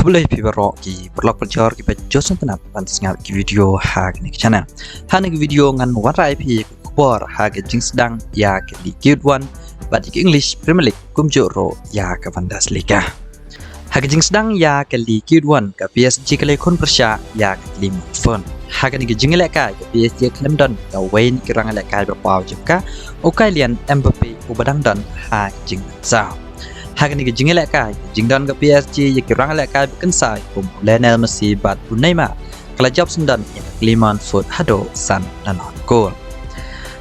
Kublai pibaro ki perlok perjor ki pejosan tenap pan sengal ki video hag ni channel. Hanig video ngan warai pi kubor hag jing sedang ya ke di Guild 1 bat ki English Premier League kumjoro ya ke Bundesliga. Hag jing sedang ya ke di Guild 1 ke PSG ke lekon persya ya ke lim phone. Hag ni jing lekai ke PSG ke London ke Wayne ki rang lekai berpau juga okai lian Mbappe ubadang dan hag jing sao. Hag ni jing lekai jing dan ke PSG ye ki rang lekai bukan sai kum Lionel Messi bat Neymar kala job sendan yang keliman foot hado san dan gol.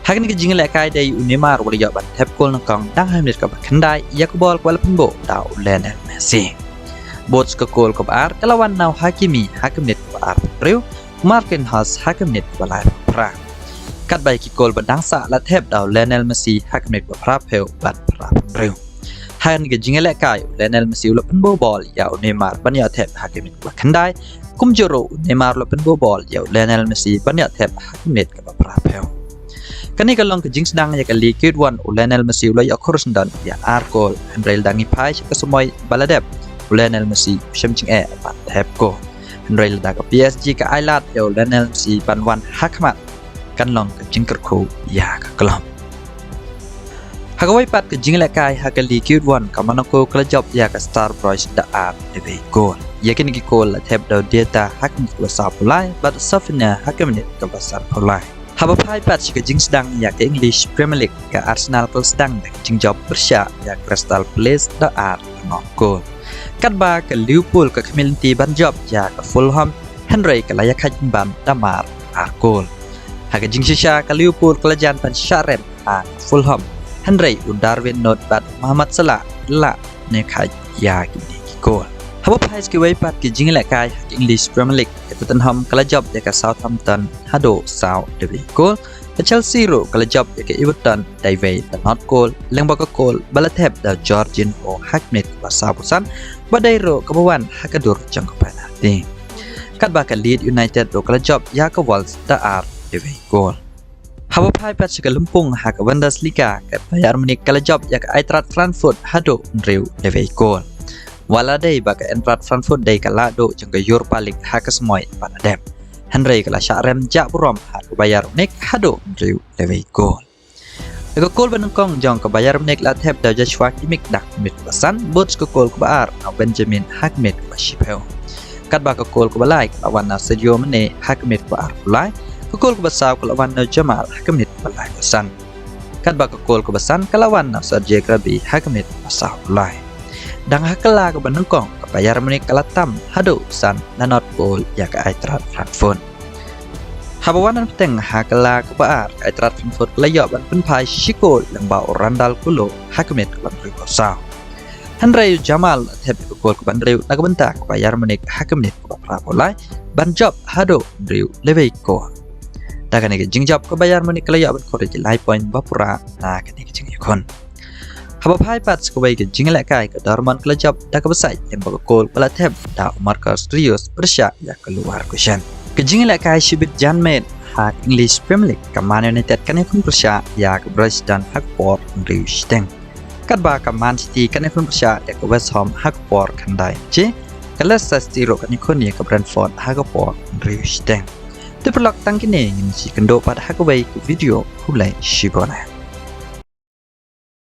Hag ni jing lekai dai Neymar wala job bat tap gol nang dang hai menit ka kendai ya ke bol wala pembo dau Lionel Messi. Bots ke gol ke bar kalawan nau Hakimi menit ke bar riu Marquinhos Has menit wala pra. Kat bai ki gol badang sa la tap dau Lionel Messi menit ke pra peu bat pra riu. Hagan ke jing lekai Lionel Messi ulopen bol ya Neymar banyak tap Hakimi ke kendai kumjoro Neymar ulopen bol ya Lionel Messi banyak tap Hakimi ke prapel. Kani kalong ke jing sedang ya kali Guild 1 Lionel Messi ulo ya kurus dan ya arkol Henry dangi pai ke semua baladep Lionel Messi syam jing pat tap ko Henry dak ke PSG ke Ailat ya Lionel Messi banwan hakmat kan long ke jing kerku ya ke kelom. Hagawai pat ke jing lekai hagali Guild 1 kamanako kelajop ya ke Star Boys da art debe gol. Yakin ki gol la tap daw data hakim ke besar pulai bat safina hakim menit ke besar pulai. Haba pai pat ke jing sedang ya ke English Premier League ke Arsenal ke sedang ke jing job Persya ya Crystal Palace da art no gol. Kadba ke Liverpool ke Community ban job ya ke Fulham Henry ke layak hajin ban damar art gol. Haga jing sisa ke Liverpool ke lajan pan Sharem a Fulham Henry Darwin Not bat Muhammad Salah la ne khai ya kini gol. Haba pais ke wai pat ke jing lekai English Premier League ke Tottenham kala job ya ke Southampton hado sao debe gol. Ke Chelsea ro kala job ya ke Everton David not gol leng ba gol balatep da Georgian o Hakmet basabusan badai ro ke bawan hakadur jang ke penalti. Kat ba ke Leeds United ro kala job ya ke Wolves da ar debe gol. Haba pai pat ke Lumpung ha ke Bundesliga ke Bayern Munich kala job ya ke Eintracht Frankfurt hado riu debe gol. Wala dai ba ke Eintracht Frankfurt dai kala do jang ke Europa League ha ke semoi panadem. Henry kala Sharem jak burom ha ke Bayern Munich hado riu debe gol. Ke gol benengkong jang ke Bayern Munich la tep da Joshua Kimmich dak mit basan bots ke gol ke Bar na Benjamin Hakmet ke Shipel. Kat ba ke gol ke balai lawan Sadio Mane Hakmet ke Bar pulai. Gol ke besar ke lawan Jamal Hakimit balai besan. Kat bak gol ke besan ke lawan Sergio Gnabry Hakimit besar balai. Dang hakela ke benengkong ke Bayern Munich kalatam hado san nanot gol ya ke Eintracht Frankfurt. Habawanan peteng hakela ke Baar Eintracht Frankfurt layok ban penpai shikol lembau Randal Kulo Hakimit ke Bandri besar. Henry Jamal tep ke gol ke Bandri nak bentak ke Bayern Munich Hakimit ke balai ban job hado Bandri lebih gol. Dakan ke jing job ke Bayern Munich kelayak ban korej lai point bapura na kini ke jing yakon. Haba pai pat ke bai ke jing lekai ke Dortmund kelajap dak besai yang baga gol pala tep da Marcus Rios Persya ya keluar kusen. Ke jing lekai Shibit Janmet ha English Premier League ke Man United kan yakun Persya ya ke Bruce dan Hakport Riu Steng. Kat ba ke Man City kan yakun Persya ya ke West Ham Hakport Kandai je. Ke Leicester City ro kan yakun ya ke Brentford Hakport Riu Steng. Terpelak tangkini ingin si kendo pada hakabai ke video hulai shibona.